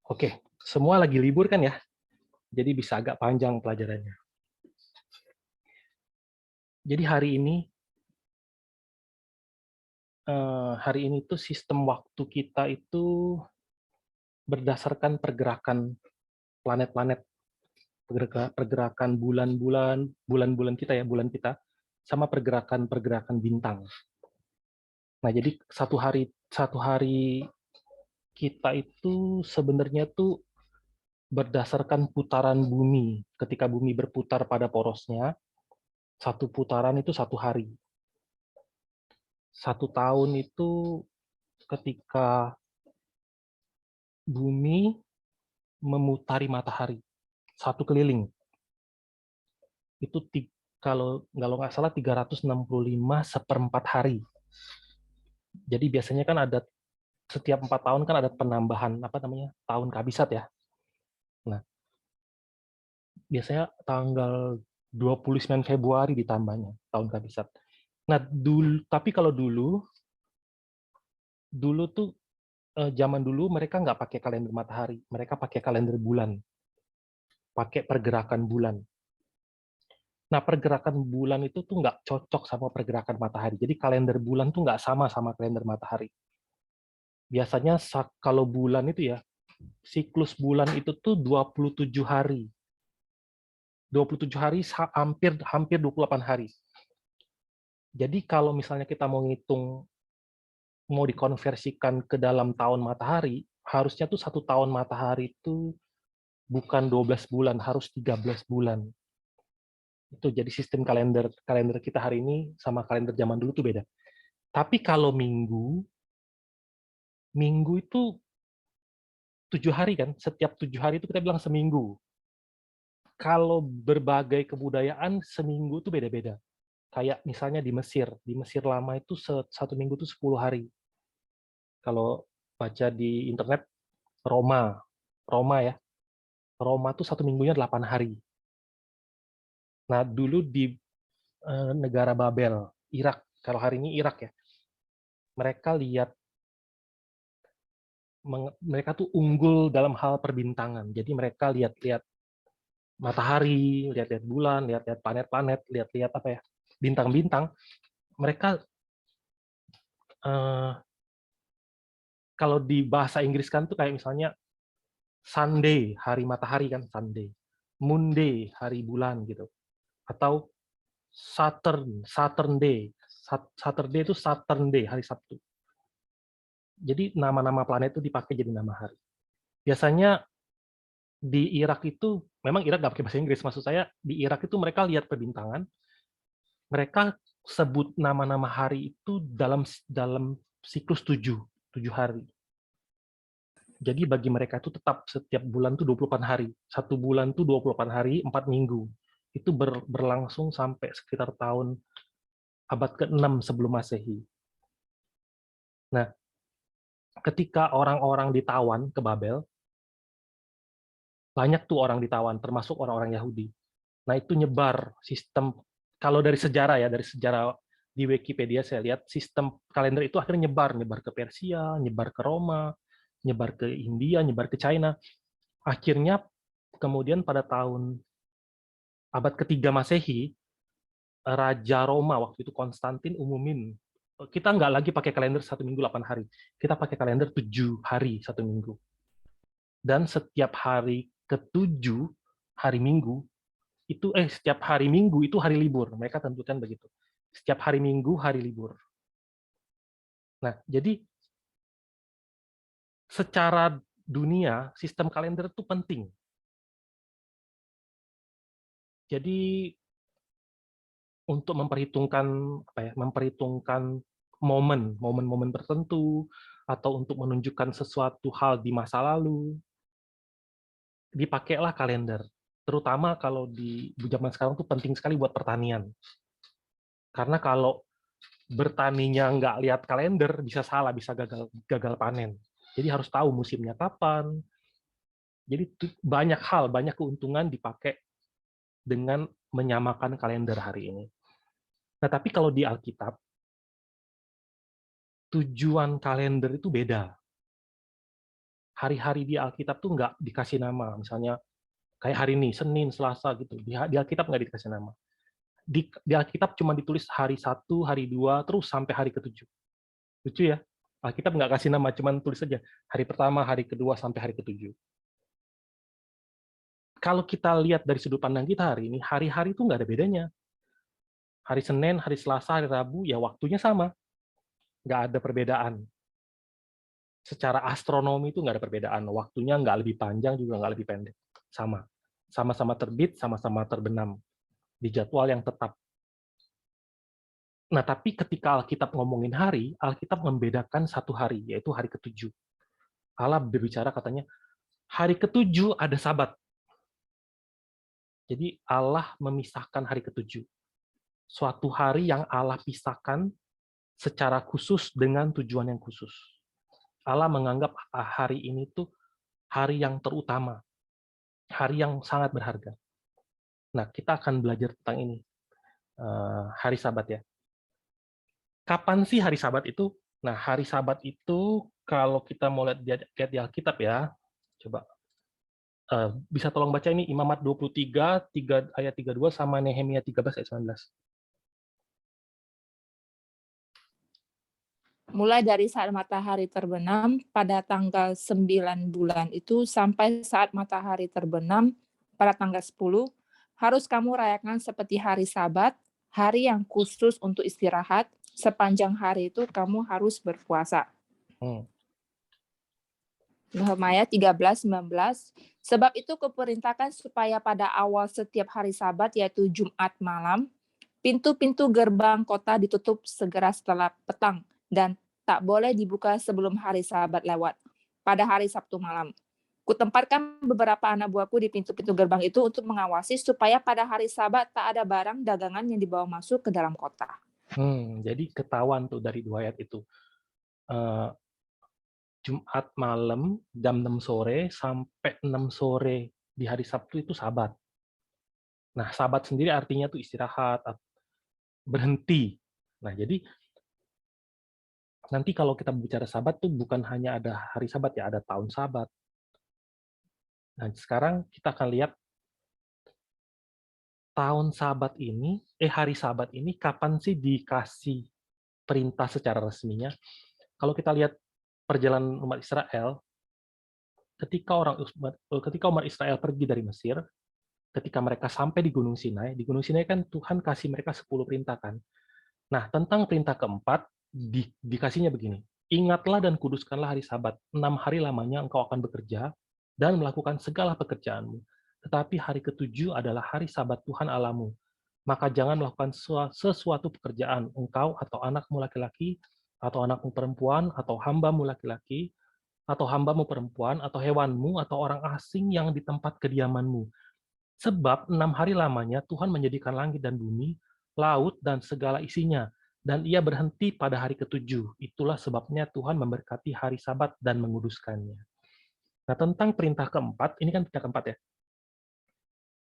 Oke, semua lagi libur kan ya? Jadi bisa agak panjang pelajarannya. Jadi hari ini tuh sistem waktu kita itu berdasarkan pergerakan planet-planet, pergerakan bulan-bulan kita ya, bulan kita, sama pergerakan bintang. Nah, jadi satu hari kita itu sebenarnya tuh berdasarkan putaran bumi. Ketika bumi berputar pada porosnya, satu putaran itu satu hari. Satu tahun itu ketika bumi memutari matahari satu keliling. Itu kalau nggak salah 365 seperempat hari. Jadi biasanya kan ada setiap 4 tahun kan ada penambahan apa namanya tahun kabisat ya. Nah, biasanya tanggal 29 Februari ditambahnya tahun kabisat. Nah, tapi kalau dulu tuh zaman dulu mereka nggak pakai kalender matahari, mereka pakai kalender bulan, pakai pergerakan bulan. Nah, pergerakan bulan itu tuh nggak cocok sama pergerakan matahari. Jadi kalender bulan tuh nggak sama kalender matahari. Biasanya kalau bulan itu ya, siklus bulan itu tuh 27 hari. 27 hari hampir hampir 28 hari. Jadi kalau misalnya kita mau dikonversikan ke dalam tahun matahari, harusnya tuh satu tahun matahari itu bukan 12 bulan, harus 13 bulan. Itu jadi sistem kalender kita hari ini sama kalender zaman dulu tuh beda. Tapi kalau minggu itu 7 hari kan, setiap 7 hari itu kita bilang seminggu. Kalau berbagai kebudayaan seminggu itu beda-beda. Kayak misalnya di Mesir lama itu satu minggu itu 10 hari. Kalau baca di internet Roma ya, Roma tuh satu minggunya 8 hari. Nah dulu di negara Babel, Irak, kalau hari ini Irak ya, mereka mereka tuh unggul dalam hal perbintangan. Jadi mereka lihat-lihat matahari, lihat-lihat bulan, lihat-lihat planet-planet, lihat-lihat apa ya, bintang-bintang. Mereka kalau di bahasa Inggris kan tuh kayak misalnya Sunday, hari matahari kan Sunday. Monday, hari bulan gitu. Atau Saturday. Saturday itu Saturn Day, hari Sabtu. Jadi nama-nama planet itu dipakai jadi nama hari. Biasanya di Irak itu, memang Irak nggak pakai bahasa Inggris, maksud saya di Irak itu mereka lihat perbintangan, mereka sebut nama-nama hari itu dalam siklus 7 hari. Jadi bagi mereka itu tetap setiap bulan itu 28 hari. Satu bulan itu 28 hari, 4 minggu. Itu berlangsung sampai sekitar tahun abad ke-6 sebelum Masehi. Nah, ketika orang-orang ditawan ke Babel, banyak tuh orang ditawan, termasuk orang-orang Yahudi. Nah, itu nyebar sistem, kalau dari sejarah ya, dari sejarah di Wikipedia saya lihat, sistem kalender itu akhirnya nyebar ke Persia, nyebar ke Roma, nyebar ke India, nyebar ke China. Akhirnya kemudian pada tahun abad ketiga Masehi, Raja Roma waktu itu Konstantin umumin, kita nggak lagi pakai kalender satu minggu 8 hari, kita pakai kalender 7 hari satu minggu. Dan setiap hari ketujuh hari Minggu itu setiap hari Minggu itu hari libur. Mereka tentukan begitu. Setiap hari Minggu hari libur. Nah, jadi secara dunia sistem kalender itu penting. Jadi untuk memperhitungkan momen-momen tertentu, atau untuk menunjukkan sesuatu hal di masa lalu, dipakailah kalender. Terutama kalau di zaman sekarang tuh penting sekali buat pertanian. Karena kalau bertaninya nggak lihat kalender, bisa salah, bisa gagal panen. Jadi harus tahu musimnya kapan. Jadi banyak hal, banyak keuntungan dipakai dengan menyamakan kalender hari ini. Nah, tapi kalau di Alkitab, tujuan kalender itu beda. Hari-hari di Alkitab tuh nggak dikasih nama. Misalnya kayak hari ini, Senin, Selasa gitu. Di Alkitab nggak dikasih nama. Di Alkitab cuma ditulis hari 1, hari 2, terus sampai hari ke-7. Lucu ya? Alkitab nggak kasih nama, cuma tulis saja hari pertama, hari kedua, sampai hari ke-7. Kalau kita lihat dari sudut pandang kita hari ini, hari-hari itu nggak ada bedanya. Hari Senin, hari Selasa, hari Rabu, ya waktunya sama. Nggak ada perbedaan. Secara astronomi itu nggak ada perbedaan. Waktunya nggak lebih panjang, juga nggak lebih pendek. Sama. Sama-sama terbit, sama-sama terbenam. Di jadwal yang tetap. Nah, tapi ketika Alkitab ngomongin hari, Alkitab membedakan satu hari, yaitu hari ke-7. Allah berbicara katanya, hari ke-7 ada Sabat. Jadi Allah memisahkan hari ke-7. Suatu hari yang Allah pisahkan secara khusus dengan tujuan yang khusus. Allah menganggap hari ini tuh hari yang terutama, hari yang sangat berharga. Nah, kita akan belajar tentang ini, hari Sabat ya. Kapan sih hari Sabat itu? Nah, hari Sabat itu kalau kita mau lihat di Alkitab ya, coba bisa tolong baca ini Imamat 23, 3 ayat 32 sama Nehemia 13 ayat 19. Mulai dari saat matahari terbenam pada tanggal 9 bulan itu sampai saat matahari terbenam pada tanggal 10, harus kamu rayakan seperti hari Sabat, hari yang khusus untuk istirahat. Sepanjang hari itu kamu harus berpuasa. Nehemia 13:19. Sebab itu kuperintahkan supaya pada awal setiap hari Sabat, yaitu Jumat malam, pintu-pintu gerbang kota ditutup segera setelah petang dan tak boleh dibuka sebelum hari Sabat lewat pada hari Sabtu malam. Kutempatkan beberapa anak buahku di pintu-pintu gerbang itu untuk mengawasi supaya pada hari Sabat tak ada barang dagangan yang dibawa masuk ke dalam kota. Jadi ketahuan tuh dari 2 ayat itu. Jumat malam jam 6 sore sampai 6 sore di hari Sabtu itu Sabat. Nah, Sabat sendiri artinya tuh istirahat, berhenti. Nah, jadi nanti kalau kita bicara Sabat tuh bukan hanya ada hari Sabat ya, ada tahun Sabat. Nah, sekarang kita akan lihat tahun Sabat ini, hari Sabat ini kapan sih dikasih perintah secara resminya? Kalau kita lihat perjalanan umat Israel, ketika umat Israel pergi dari Mesir, ketika mereka sampai di Gunung Sinai kan Tuhan kasih mereka 10 perintah kan. Nah, tentang perintah keempat, dikasihnya begini, ingatlah dan kuduskanlah hari Sabat, 6 hari lamanya engkau akan bekerja dan melakukan segala pekerjaanmu. Tetapi hari ke-7 adalah hari Sabat Tuhan Allahmu. Maka jangan melakukan sesuatu pekerjaan, engkau atau anakmu laki-laki, atau anakmu perempuan, atau hambamu laki-laki, atau hambamu perempuan, atau hewanmu, atau orang asing yang di tempat kediamanmu. Sebab 6 hari lamanya Tuhan menjadikan langit dan bumi, laut, dan segala isinya. Dan ia berhenti pada hari ke-7. Itulah sebabnya Tuhan memberkati hari Sabat dan menguduskannya. Nah, tentang perintah keempat, ini kan perintah keempat ya.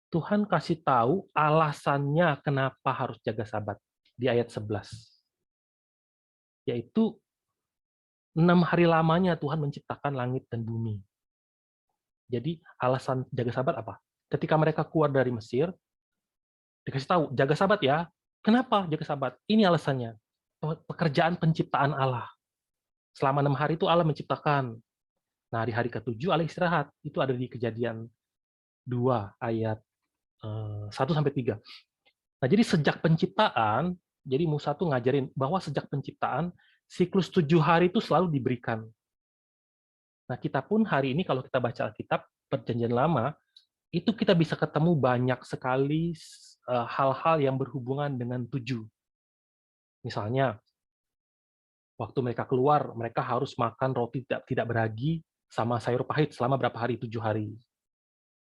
Tuhan kasih tahu alasannya kenapa harus jaga Sabat di ayat 11. Yaitu 6 hari lamanya Tuhan menciptakan langit dan bumi. Jadi alasan jaga Sabat apa? Ketika mereka keluar dari Mesir, dikasih tahu, jaga Sabat ya. Kenapa jaga Sabat? Ini alasannya. Pekerjaan penciptaan Allah. Selama 6 hari itu Allah menciptakan. Nah, di hari ke-7 Allah istirahat. Itu ada di Kejadian 2 ayat 1-3. Nah, jadi sejak penciptaan, jadi Musa tuh ngajarin bahwa sejak penciptaan, siklus 7 hari itu selalu diberikan. Nah, kita pun hari ini kalau kita baca Alkitab, Perjanjian Lama, itu kita bisa ketemu banyak sekali hal-hal yang berhubungan dengan 7. Misalnya, Waktu mereka keluar, mereka harus makan roti tidak beragi sama sayur pahit selama berapa hari? 7 hari.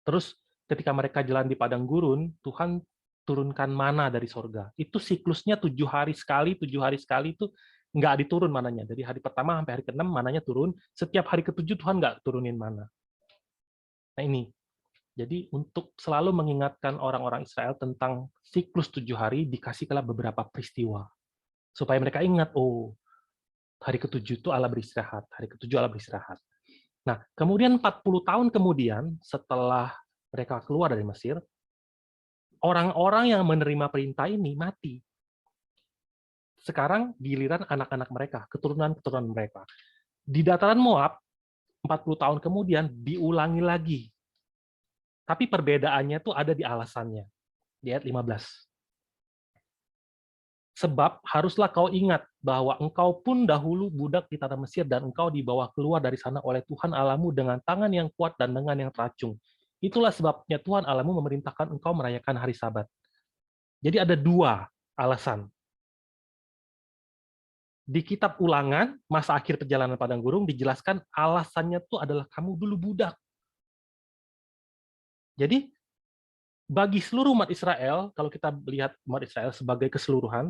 Terus ketika mereka jalan di padang gurun, Tuhan turunkan mana dari sorga. Itu siklusnya 7 hari sekali, 7 hari sekali itu nggak diturun mananya. Dari hari pertama sampai hari ke-6 mananya turun. Setiap hari ke-7 Tuhan nggak turunin mana. Nah ini, jadi untuk selalu mengingatkan orang-orang Israel tentang siklus 7 hari, dikasihlah beberapa peristiwa. Supaya mereka ingat, oh, hari ke-7 itu Allah beristirahat. Hari ke-7 Allah beristirahat. Nah, kemudian 40 tahun kemudian, setelah mereka keluar dari Mesir, orang-orang yang menerima perintah ini mati. Sekarang giliran anak-anak mereka, keturunan-keturunan mereka. Di dataran Moab, 40 tahun kemudian diulangi lagi. Tapi perbedaannya tuh ada di alasannya. Di ayat 15. Sebab haruslah kau ingat bahwa engkau pun dahulu budak di tanah Mesir dan engkau dibawa keluar dari sana oleh Tuhan Allahmu dengan tangan yang kuat dan dengan yang teracung. Itulah sebabnya Tuhan Allahmu memerintahkan engkau merayakan hari Sabat. Jadi ada dua alasan. Di kitab Ulangan, masa akhir perjalanan padang gurun, dijelaskan alasannya itu adalah kamu dulu budak. Jadi, bagi seluruh umat Israel, kalau kita lihat umat Israel sebagai keseluruhan,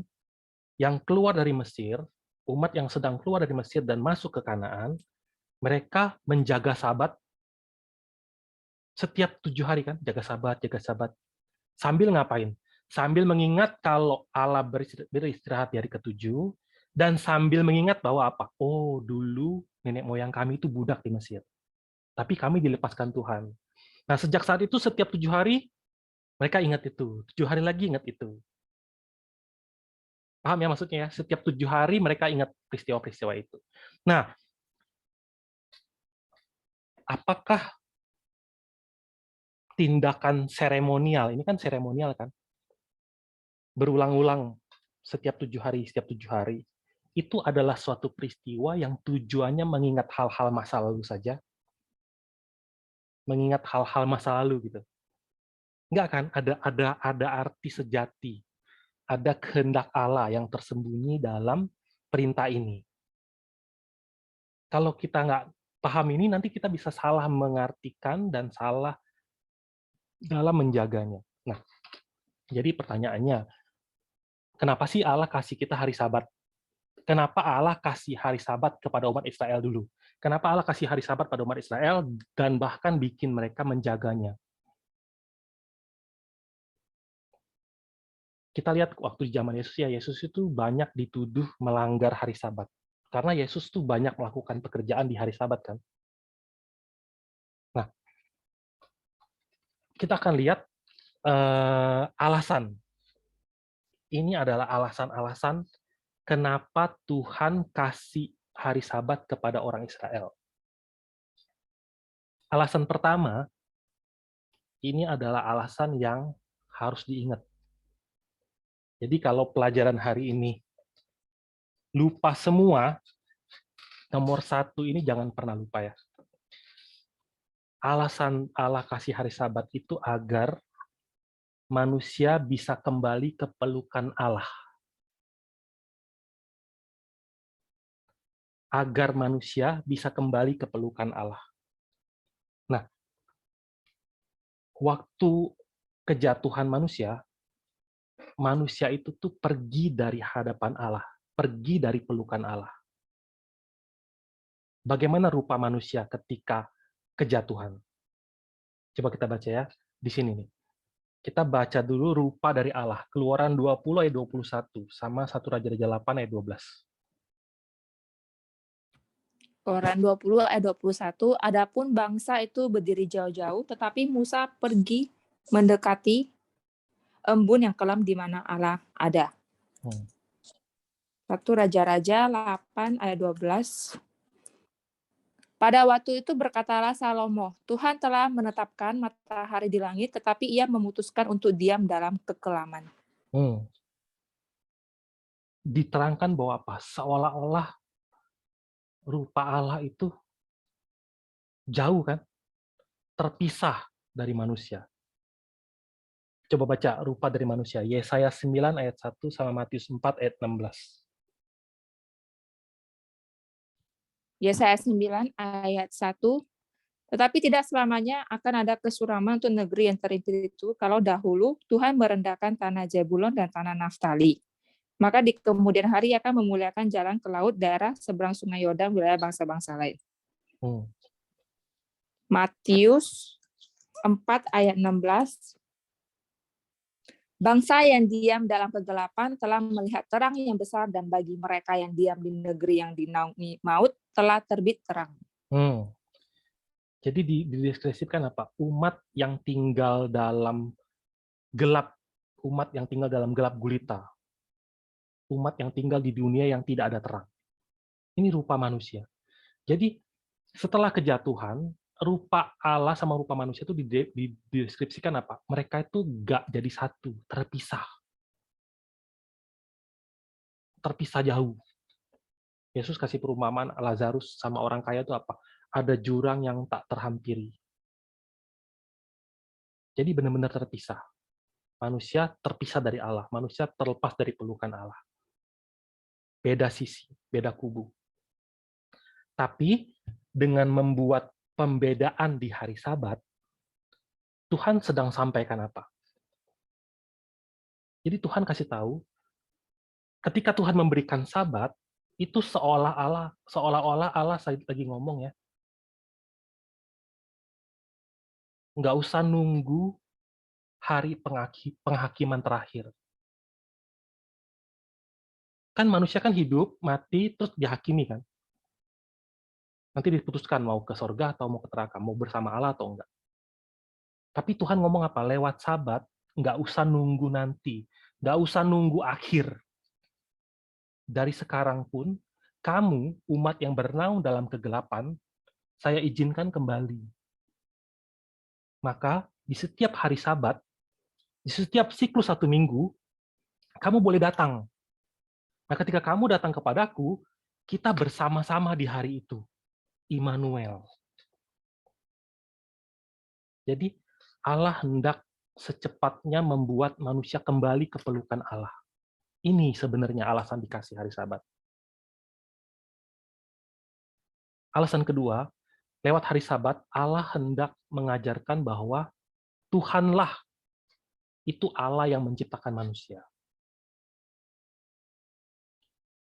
yang keluar dari Mesir, umat yang sedang keluar dari Mesir dan masuk ke Kanaan, mereka menjaga Sabat setiap 7 hari kan, jaga Sabat, sambil ngapain? Sambil mengingat kalau Allah beristirahat di hari ke-7, dan sambil mengingat bahwa apa? Oh, dulu nenek moyang kami itu budak di Mesir, tapi kami dilepaskan Tuhan. Nah, sejak saat itu setiap 7 hari mereka ingat itu, 7 hari lagi ingat itu. Paham ya maksudnya ya? Setiap 7 hari mereka ingat peristiwa-peristiwa itu. Nah, apakah tindakan seremonial, ini kan seremonial kan, berulang-ulang setiap 7 hari, itu adalah suatu peristiwa yang tujuannya mengingat hal-hal masa lalu saja, mengingat hal-hal masa lalu gitu. Enggak kan? Ada arti sejati, ada kehendak Allah yang tersembunyi dalam perintah ini. Kalau kita nggak paham ini, nanti kita bisa salah mengartikan dan salah dalam menjaganya. Nah, jadi pertanyaannya, kenapa sih Allah kasih kita hari Sabat? Kenapa Allah kasih hari Sabat kepada umat Israel dulu? Kenapa Allah kasih hari Sabat pada umat Israel dan bahkan bikin mereka menjaganya? Kita lihat waktu di zaman Yesus ya, Yesus itu banyak dituduh melanggar hari Sabat. Karena Yesus tuh banyak melakukan pekerjaan di hari Sabat kan. Nah, kita akan lihat alasan. Ini adalah alasan-alasan kenapa Tuhan kasih hari Sabat kepada orang Israel. Alasan pertama, ini adalah alasan yang harus diingat. Jadi kalau pelajaran hari ini lupa semua, nomor 1 ini jangan pernah lupa ya. Alasan Allah kasih hari Sabat itu agar manusia bisa kembali ke pelukan Allah. Agar manusia bisa kembali ke pelukan Allah. Nah, waktu kejatuhan manusia itu tuh pergi dari hadapan Allah, pergi dari pelukan Allah. Bagaimana rupa manusia ketika kejatuhan? Coba kita baca ya, di sini nih. Kita baca dulu rupa dari Allah, Keluaran 20 ayat 21, sama 1 Raja-Raja 8 ayat 12. Keluaran 20 ayat 21, adapun bangsa itu berdiri jauh-jauh, tetapi Musa pergi mendekati embun yang kelam di mana Allah ada. 1 Raja-Raja 8 ayat 12. Pada waktu itu berkatalah Salomo, Tuhan telah menetapkan matahari di langit, tetapi ia memutuskan untuk diam dalam kekelaman. Diterangkan bahwa apa? Seolah-olah rupa Allah itu jauh kan? Terpisah dari manusia. Coba baca rupa dari manusia. Yesaya 9 ayat 1 sama Matius 4 ayat 16. Yesaya 9 ayat 1. Tetapi tidak selamanya akan ada kesuraman untuk negeri yang terintil itu kalau dahulu Tuhan merendahkan tanah Zebulon dan tanah Naftali. Maka di kemudian hari akan memuliakan jalan ke laut daerah seberang sungai Yordan wilayah bangsa-bangsa lain. Matius 4 ayat 16. Bangsa yang diam dalam kegelapan telah melihat terang yang besar, dan bagi mereka yang diam di negeri yang dinaungi maut telah terbit terang. Jadi dideskripsikan apa? Umat yang tinggal dalam gelap, umat yang tinggal dalam gelap gulita, umat yang tinggal di dunia yang tidak ada terang. Ini rupa manusia. Jadi setelah kejatuhan, rupa Allah sama rupa manusia itu dideskripsikan apa? Mereka itu nggak jadi satu, terpisah. Terpisah jauh. Yesus kasih perumpamaan Lazarus sama orang kaya itu apa? Ada jurang yang tak terhampiri. Jadi benar-benar terpisah. Manusia terpisah dari Allah. Manusia terlepas dari pelukan Allah. Beda sisi, beda kubu. Tapi dengan membuat pembedaan di hari Sabat, Tuhan sedang sampaikan apa? Jadi Tuhan kasih tahu, ketika Tuhan memberikan Sabat, itu seolah-olah Allah lagi ngomong ya, nggak usah nunggu hari penghakiman terakhir. Kan manusia kan hidup, mati, terus dihakimi kan. Nanti diputuskan mau ke surga atau mau ke neraka, mau bersama Allah atau enggak. Tapi Tuhan ngomong apa? Lewat Sabat, nggak usah nunggu nanti, nggak usah nunggu akhir. Dari sekarang pun, kamu, umat yang bernaung dalam kegelapan, saya izinkan kembali. Maka, di setiap hari Sabat, di setiap siklus 1 minggu, kamu boleh datang. Nah, ketika kamu datang kepadaku, kita bersama-sama di hari itu. Immanuel. Jadi, Allah hendak secepatnya membuat manusia kembali ke pelukan Allah. Ini sebenarnya alasan dikasih hari Sabat. Alasan kedua, lewat hari Sabat, Allah hendak mengajarkan bahwa Tuhanlah itu Allah yang menciptakan manusia.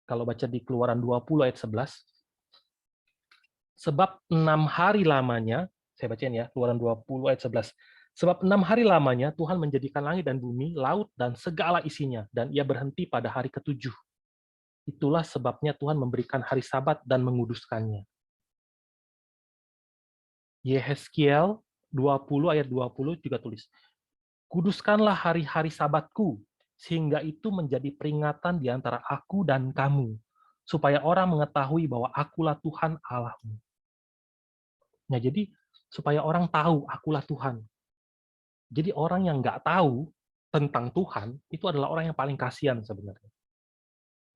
Kalau baca di Keluaran 20 ayat 11, sebab 6 hari lamanya, saya bacain ya, Keluaran 20 ayat 11, sebab 6 hari lamanya Tuhan menjadikan langit dan bumi, laut, dan segala isinya, dan ia berhenti pada hari ke-7. Itulah sebabnya Tuhan memberikan hari Sabat dan menguduskannya. Yehezkiel 20 ayat 20 juga tulis, kuduskanlah hari-hari Sabatku, sehingga itu menjadi peringatan di antara aku dan kamu, supaya orang mengetahui bahwa akulah Tuhan Allahmu. Nah, jadi supaya orang tahu akulah Tuhan. Jadi orang yang nggak tahu tentang Tuhan, itu adalah orang yang paling kasihan sebenarnya.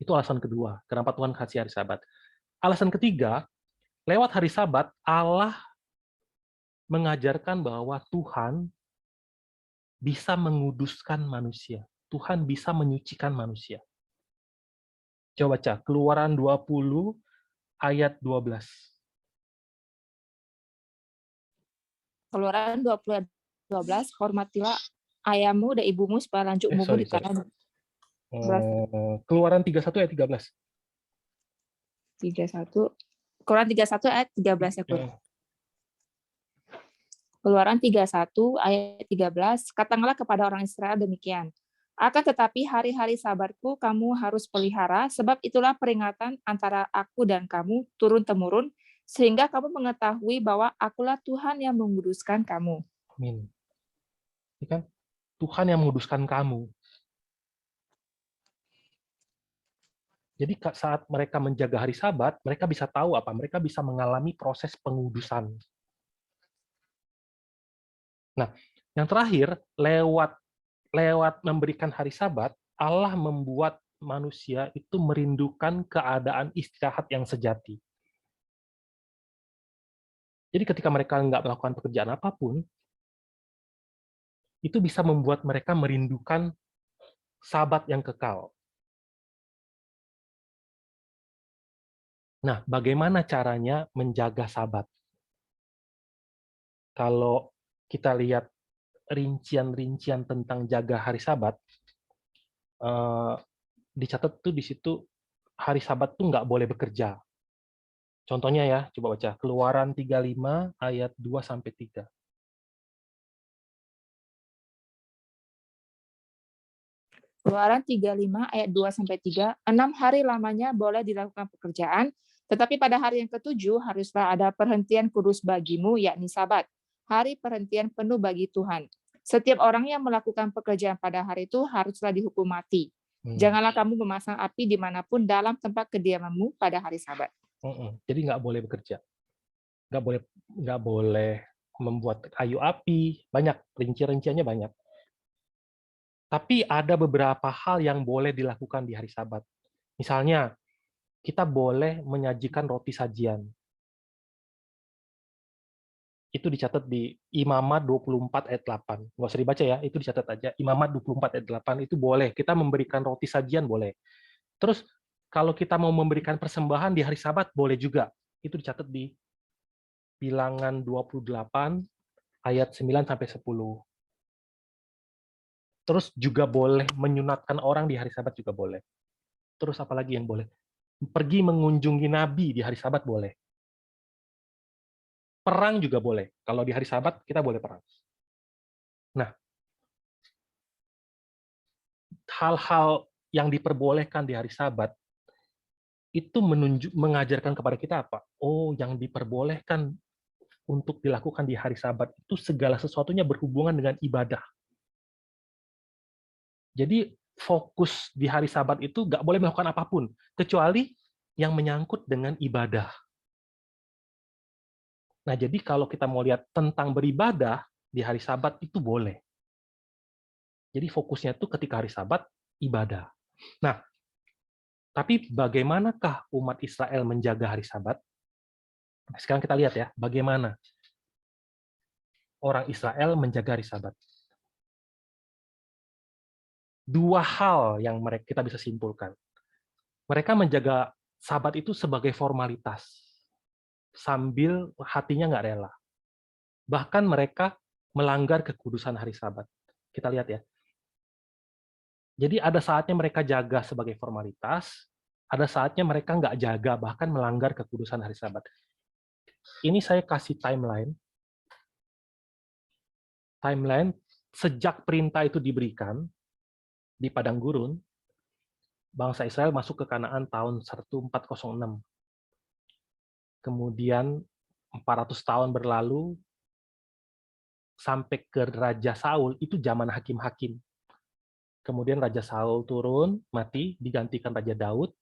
Itu alasan kedua, kenapa Tuhan kasih hari Sabat. Alasan ketiga, lewat hari Sabat, Allah mengajarkan bahwa Tuhan bisa menguduskan manusia. Tuhan bisa menyucikan manusia. Coba baca, Keluaran 20 ayat 12. Keluaran 20 ayat 12, hormatilah ayahmu dan ibumu supaya lanjut umurmu di tanah. Keluaran 31 ayat 13. 31. Keluaran 31 ayat 13 ya, Keluaran 31 ayat 13, katakanlah kepada orang Israel demikian, akan tetapi hari-hari Sabatku kamu harus pelihara, sebab itulah peringatan antara aku dan kamu turun-temurun, sehingga kamu mengetahui bahwa akulah Tuhan yang menguduskan kamu. Amin. Ini kan Tuhan yang menguduskan kamu. Jadi saat mereka menjaga hari Sabat, mereka bisa tahu apa? Mereka bisa mengalami proses pengudusan. Nah, yang terakhir, lewat memberikan hari Sabat, Allah membuat manusia itu merindukan keadaan istirahat yang sejati. Jadi ketika mereka nggak melakukan pekerjaan apapun, itu bisa membuat mereka merindukan Sabat yang kekal. Nah, bagaimana caranya menjaga Sabat? Kalau kita lihat rincian-rincian tentang jaga hari Sabat, dicatat tuh di situ hari Sabat tuh nggak boleh bekerja. Contohnya ya, coba baca Keluaran 35 ayat 2 sampai 3. Keluaran 35 ayat 2 sampai 3, 6 hari lamanya boleh dilakukan pekerjaan, tetapi pada hari yang ketujuh haruslah ada perhentian kudus bagimu, yakni Sabat, hari perhentian penuh bagi Tuhan. Setiap orang yang melakukan pekerjaan pada hari itu haruslah dihukum mati. Janganlah kamu memasang api dimanapun dalam tempat kediamanmu pada hari Sabat. Jadi nggak boleh bekerja, nggak boleh membuat kayu api, banyak rinciannya banyak. Tapi ada beberapa hal yang boleh dilakukan di hari Sabat. Misalnya, kita boleh menyajikan roti sajian. Itu dicatat di Imamat 24 ayat 8. Nggak usah dibaca ya, itu dicatat aja. Imamat 24 ayat 8 itu boleh. Kita memberikan roti sajian boleh. Terus, kalau kita mau memberikan persembahan di hari Sabat, boleh juga. Itu dicatat di Bilangan 28 ayat 9 sampai 10. Terus juga boleh menyunatkan orang di hari Sabat juga boleh. Terus apalagi yang boleh? Pergi mengunjungi nabi di hari Sabat boleh. Perang juga boleh. Kalau di hari Sabat kita boleh perang. Nah, hal-hal yang diperbolehkan di hari Sabat itu mengajarkan kepada kita apa? Oh, yang diperbolehkan untuk dilakukan di hari Sabat itu segala sesuatunya berhubungan dengan ibadah. Jadi fokus di hari Sabat itu nggak boleh melakukan apapun, kecuali yang menyangkut dengan ibadah. Nah, jadi kalau kita mau lihat tentang beribadah di hari Sabat itu boleh. Jadi fokusnya itu ketika hari Sabat, ibadah. Nah, tapi bagaimanakah umat Israel menjaga hari Sabat? Sekarang kita lihat ya, bagaimana orang Israel menjaga hari Sabat. Dua hal yang kita bisa simpulkan. Mereka menjaga Sabat itu sebagai formalitas, sambil hatinya nggak rela. Bahkan mereka melanggar kekudusan hari Sabat. Kita lihat ya. Jadi ada saatnya mereka jaga sebagai formalitas, ada saatnya mereka nggak jaga, bahkan melanggar kekudusan hari Sabat. Ini saya kasih timeline. Timeline sejak perintah itu diberikan di padang gurun, bangsa Israel masuk ke Kanaan tahun 1406. Kemudian 400 tahun berlalu sampai ke Raja Saul, itu zaman hakim-hakim. Kemudian Raja Saul turun, mati, digantikan Raja Daud.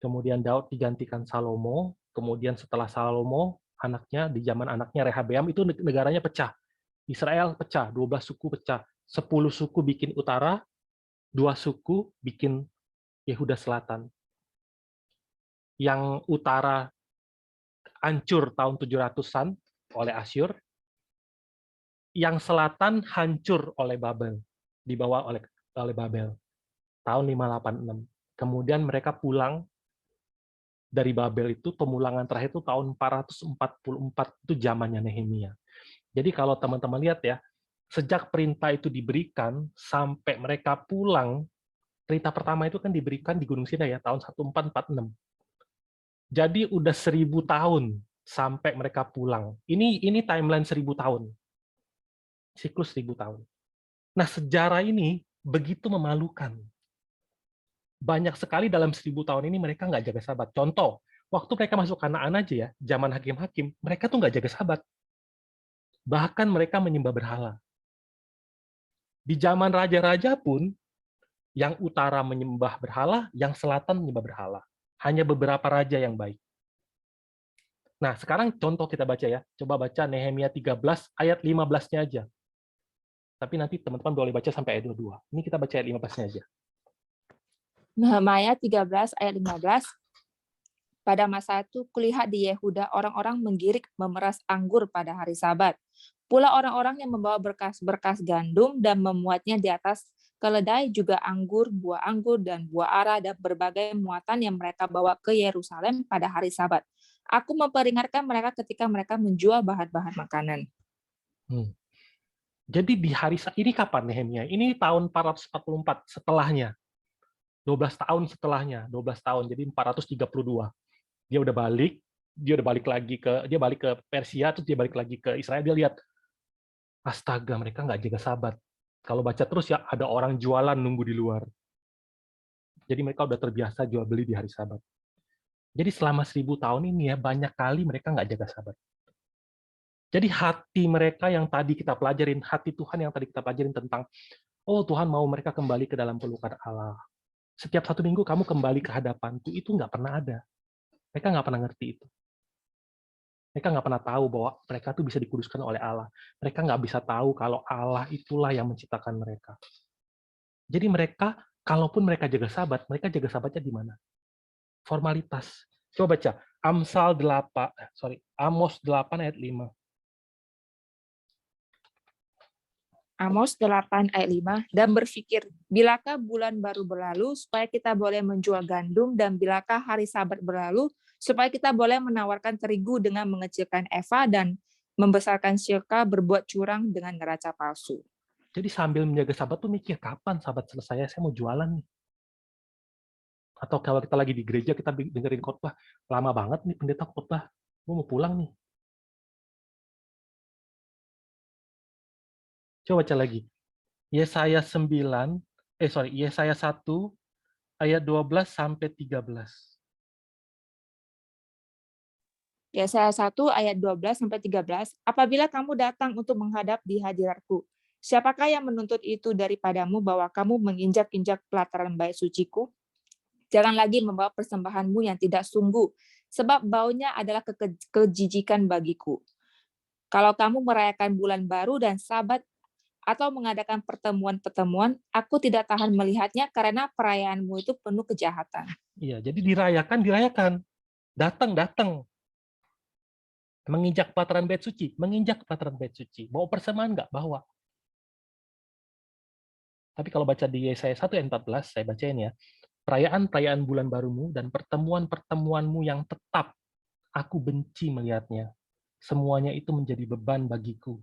Kemudian Daud digantikan Salomo. Kemudian setelah Salomo, anaknya, di zaman anaknya Rehabeam, itu negaranya pecah. Israel pecah, 12 suku pecah. 10 suku bikin utara, 2 suku bikin Yehuda Selatan. Yang utara hancur tahun 700-an oleh Asyur, yang selatan hancur oleh Babel, dibawa oleh Babel tahun 586. Kemudian mereka pulang dari Babel itu, pemulangan terakhir itu tahun 444, itu zamannya Nehemia. Jadi kalau teman-teman lihat ya, sejak perintah itu diberikan sampai mereka pulang, perintah pertama itu kan diberikan di Gunung Sinai ya, tahun 1446. Jadi udah 1000 tahun sampai mereka pulang. Ini timeline 1000 tahun. Siklus 1000 tahun. Nah, sejarah ini begitu memalukan. Banyak sekali dalam 1000 tahun ini mereka nggak jaga Sabat. Contoh, waktu mereka masuk Kanaan aja ya, zaman hakim-hakim, mereka tuh nggak jaga Sabat. Bahkan mereka menyembah berhala. Di zaman raja-raja pun, yang utara menyembah berhala, yang selatan menyembah berhala. Hanya beberapa raja yang baik. Nah, sekarang contoh kita baca ya. Coba baca Nehemia 13 ayat 15-nya aja. Tapi nanti teman-teman boleh baca sampai ayat 22. Ini kita baca ayat 15-nya aja. Nehemia 13 ayat 15. Pada masa itu kulihat di Yehuda orang-orang menggirik memeras anggur pada hari Sabat. Pula orang-orang yang membawa berkas-berkas gandum dan memuatnya di atas keledai, juga anggur, buah anggur, dan buah ara, dan berbagai muatan yang mereka bawa ke Yerusalem pada hari Sabat. Aku memperingatkan mereka ketika mereka menjual bahan-bahan makanan. Hmm. Jadi di ini kapan Nehemia? Ini tahun 444 setelahnya. 12 tahun setelahnya, 12 tahun. Jadi 432. Dia udah balik, dia balik ke Persia, terus dia balik lagi ke Israel. Dia lihat, astaga, mereka nggak jaga Sabat. Kalau baca terus ya, ada orang jualan nunggu di luar. Jadi mereka udah terbiasa jual beli di hari Sabat. Jadi selama 1000 tahun ini ya, banyak kali mereka nggak jaga Sabat. Jadi hati mereka yang tadi kita pelajarin, hati Tuhan yang tadi kita pelajarin tentang, oh Tuhan mau mereka kembali ke dalam pelukan Allah. Setiap 1 minggu kamu kembali ke hadapanku, itu nggak pernah ada. Mereka nggak pernah ngerti itu. Mereka nggak pernah tahu bahwa mereka tuh bisa dikuduskan oleh Allah. Mereka nggak bisa tahu kalau Allah itulah yang menciptakan mereka. Jadi mereka, kalaupun mereka jaga Sabat, mereka jaga Sabatnya di mana? Formalitas. Coba baca Amos 8 ayat 5. Amos 8 ayat 5, dan berpikir, bilakah bulan baru berlalu supaya kita boleh menjual gandum, dan bilakah hari Sabat berlalu supaya kita boleh menawarkan terigu dengan mengecilkan eva dan membesarkan silka, berbuat curang dengan neraca palsu. Jadi sambil menjaga Sabat tuh mikir, kapan Sabat selesai, saya mau jualan nih. Atau kalau kita lagi di gereja, kita dengerin khotbah, lama banget nih pendeta khotbah, gue mau pulang nih. Coba baca lagi. Yesaya 1 ayat 12 sampai 13. Yesaya 1 ayat 12 sampai 13, apabila kamu datang untuk menghadap di hadiratku, siapakah yang menuntut itu daripadamu bahwa kamu menginjak-injak pelataran bait suciku? Jangan lagi membawa persembahanmu yang tidak sungguh, sebab baunya adalah kejijikan bagiku. Kalau kamu merayakan bulan baru dan Sabat atau mengadakan pertemuan-pertemuan, aku tidak tahan melihatnya karena perayaanmu itu penuh kejahatan. Iya, jadi dirayakan. Datang. Menginjak pelataran bait suci. Bawa persembahan nggak? Bawa. Tapi kalau baca di Yesaya 1 ayat 14, saya bacain ya. Perayaan-perayaan bulan barumu dan pertemuan-pertemuanmu yang tetap, aku benci melihatnya. Semuanya itu menjadi beban bagiku.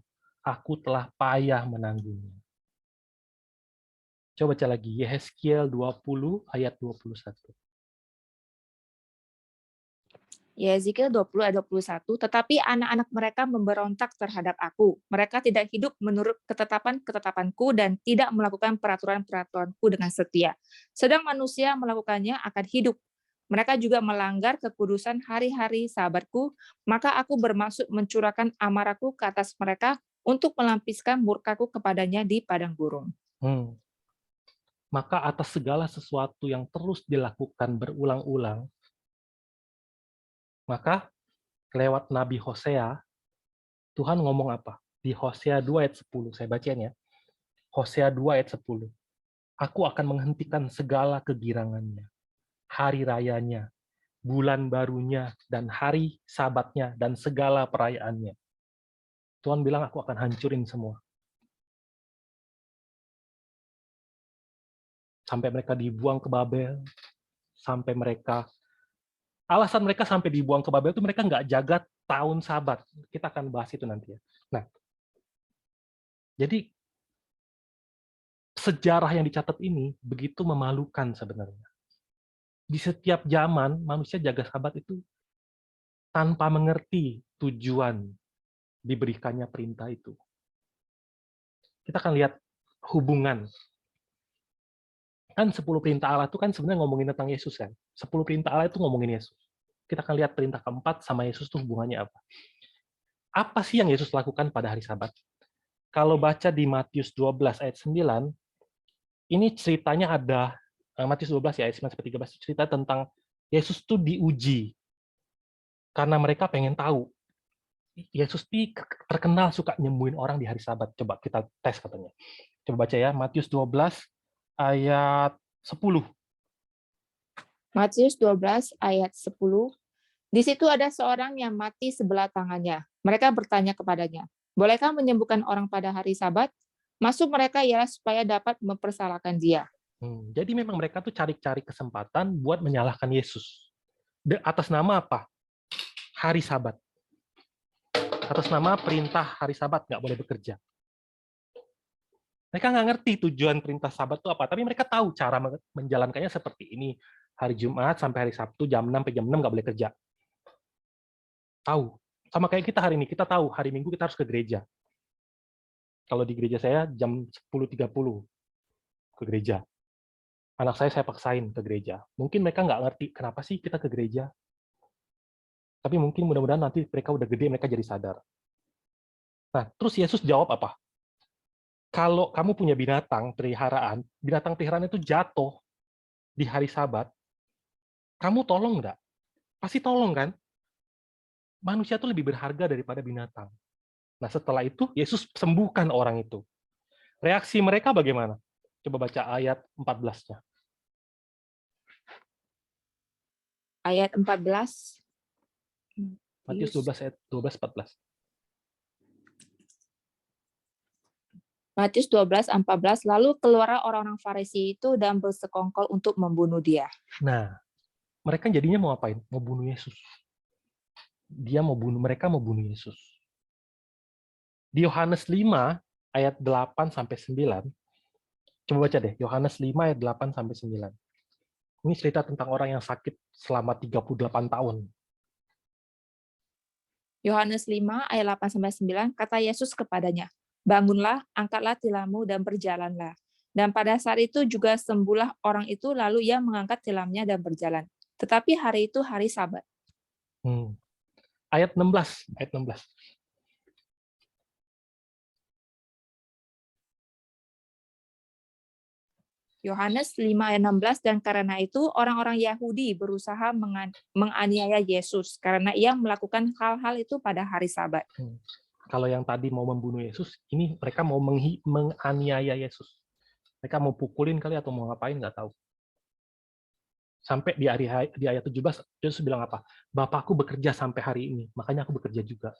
Aku telah payah menanggungnya. Coba baca lagi, Yehezkiel 20 ayat 21. Yeskiel 20 ayat 21, tetapi anak-anak mereka memberontak terhadap aku. Mereka tidak hidup menurut ketetapan-ketetapanku dan tidak melakukan peraturan-peraturanku dengan setia. Sedang manusia melakukannya akan hidup. Mereka juga melanggar kekudusan hari-hari Sabatku, maka aku bermaksud mencurahkan amarahku ke atas mereka untuk melampiskan murkaku kepadanya di padang gurun. Maka atas segala sesuatu yang terus dilakukan berulang-ulang, maka lewat Nabi Hosea, Tuhan ngomong apa? Di Hosea 2 ayat 10, saya bacain ya. Hosea 2 ayat 10. Aku akan menghentikan segala kegirangannya, hari rayanya, bulan barunya, dan hari Sabatnya, dan segala perayaannya. Tuhan bilang, aku akan hancurin semua. Sampai mereka dibuang ke Babel, alasan mereka sampai dibuang ke Babel itu mereka nggak jaga tahun Sabat. Kita akan bahas itu nanti ya. Nah, jadi sejarah yang dicatat ini begitu memalukan sebenarnya. Di setiap zaman, manusia jaga Sabat itu tanpa mengerti tujuan diberikannya perintah itu. Kita akan lihat hubungan. Kan 10 perintah Allah itu kan sebenarnya ngomongin tentang Yesus kan. 10 perintah Allah itu ngomongin Yesus. Kita akan lihat perintah keempat sama Yesus itu hubungannya apa. Apa sih yang Yesus lakukan pada hari Sabat? Kalau baca di Matius 12 ayat 9, ini ceritanya ada, Matius 12 ya, ayat 9 sampai 13, cerita tentang Yesus tuh diuji. Karena mereka pengen tahu. Yesus terkenal suka nyembuhin orang di hari Sabat. Coba kita tes katanya. Coba baca ya, Matius 12 ayat 10. Matius 12 ayat 10. Di situ ada seorang yang mati sebelah tangannya. Mereka bertanya kepadanya, bolehkah menyembuhkan orang pada hari Sabat? Maksud mereka ialah supaya dapat mempersalahkan dia. Jadi memang mereka tuh cari-cari kesempatan buat menyalahkan Yesus. Atas nama apa? Hari Sabat. Atas nama perintah hari Sabat nggak boleh bekerja. Mereka nggak ngerti tujuan perintah Sabat itu apa, tapi mereka tahu cara menjalankannya seperti ini. Hari Jumat sampai hari Sabtu jam 6 sampai jam 6 nggak boleh kerja. Tahu. Sama kayak kita hari ini, kita tahu hari Minggu kita harus ke gereja. Kalau di gereja saya jam 10.30 ke gereja. Anak saya paksain ke gereja. Mungkin mereka nggak ngerti kenapa sih kita ke gereja. Tapi mungkin mudah-mudahan nanti mereka udah gede, mereka jadi sadar. Nah, terus Yesus jawab apa? Kalau kamu punya binatang peliharaan itu jatuh di hari Sabat, kamu tolong nggak? Pasti tolong kan? Manusia itu lebih berharga daripada binatang. Nah, setelah itu Yesus sembuhkan orang itu. Reaksi mereka bagaimana? Coba baca ayat 14-nya. Ayat 14. Matius 12 ayat 12-14. Matius 12:14, lalu keluar orang-orang Farisi itu dan bersekongkol untuk membunuh dia. Nah, mereka jadinya mau ngapain? Mau bunuh Yesus. Mereka mau bunuh Yesus. Di Yohanes 5 ayat 8 sampai 9. Coba baca deh, Yohanes 5 ayat 8 sampai 9. Ini cerita tentang orang yang sakit selama 38 tahun. Yohanes 5 ayat 8 sampai 9, kata Yesus kepadanya, "Bangunlah, angkatlah tilammu dan berjalanlah." Dan pada saat itu juga sembuhlah orang itu, lalu ia mengangkat tilamnya dan berjalan. Tetapi hari itu hari Sabat. Ayat 16, ayat 16. Yohanes 5 ayat 16, dan karena itu orang-orang Yahudi berusaha menganiaya Yesus karena ia melakukan hal-hal itu pada hari Sabat. Kalau yang tadi mau membunuh Yesus, ini mereka mau menganiaya Yesus. Mereka mau pukulin kali atau mau ngapain, nggak tahu. Sampai di ayat 17, Yesus bilang apa? Bapakku bekerja sampai hari ini, makanya aku bekerja juga.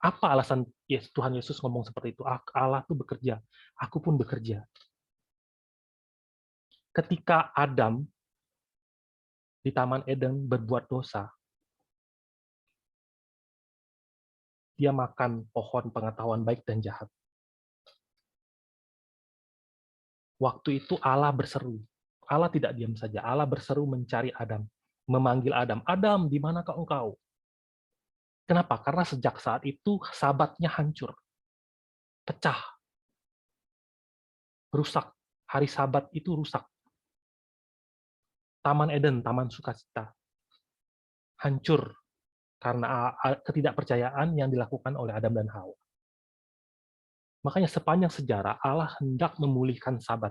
Apa alasan Tuhan Yesus ngomong seperti itu? Allah tuh bekerja, aku pun bekerja. Ketika Adam di Taman Eden berbuat dosa, dia makan pohon pengetahuan baik dan jahat. Waktu itu Allah berseru. Allah tidak diam saja. Allah berseru mencari Adam. Memanggil Adam. Adam, di manakah engkau? Kenapa? Karena sejak saat itu Sabatnya hancur. Pecah. Rusak. Hari Sabat itu rusak. Taman Eden, Taman Sukacita. Hancur. Karena ketidakpercayaan yang dilakukan oleh Adam dan Hawa. Makanya sepanjang sejarah Allah hendak memulihkan Sabat.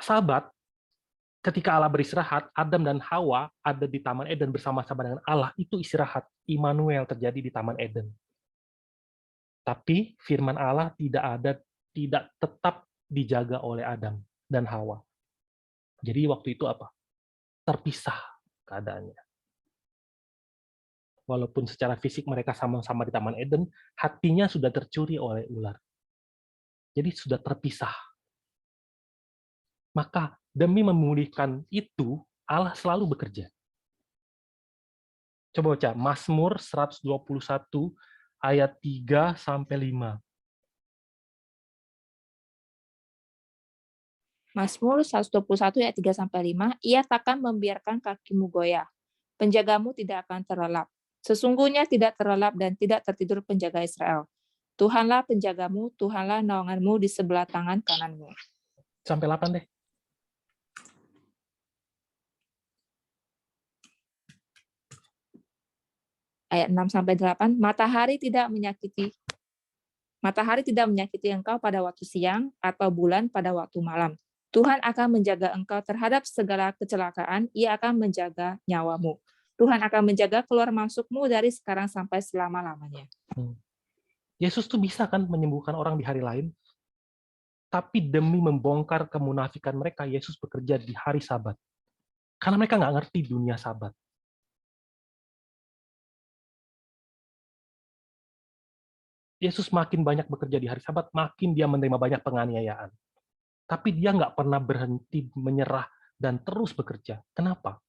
Sabat, ketika Allah beristirahat, Adam dan Hawa ada di Taman Eden bersama-sama dengan Allah, itu istirahat. Immanuel terjadi di Taman Eden. Tapi firman Allah tidak tetap dijaga oleh Adam dan Hawa. Jadi waktu itu apa? Terpisah keadaannya. Walaupun secara fisik mereka sama-sama di Taman Eden, hatinya sudah tercuri oleh ular. Jadi sudah terpisah. Maka demi memulihkan itu, Allah selalu bekerja. Coba baca Mazmur 121 ayat 3 sampai 5. Mazmur 121 ayat 3 sampai 5, ia takkan membiarkan kakimu goyah. Penjagamu tidak akan terlelap. Sesungguhnya tidak terlelap dan tidak tertidur penjaga Israel. Tuhanlah penjagamu, Tuhanlah naunganmu di sebelah tangan kananmu. Sampai 8 deh. Ayat 6 sampai 8, matahari tidak menyakiti engkau pada waktu siang atau bulan pada waktu malam. Tuhan akan menjaga engkau terhadap segala kecelakaan, ia akan menjaga nyawamu. Tuhan akan menjaga keluar masukmu dari sekarang sampai selama-lamanya. Yesus tuh bisa kan menyembuhkan orang di hari lain, tapi demi membongkar kemunafikan mereka, Yesus bekerja di hari Sabat. Karena mereka nggak ngerti dunia Sabat. Yesus makin banyak bekerja di hari Sabat, makin dia menerima banyak penganiayaan. Tapi dia nggak pernah berhenti menyerah dan terus bekerja. Kenapa?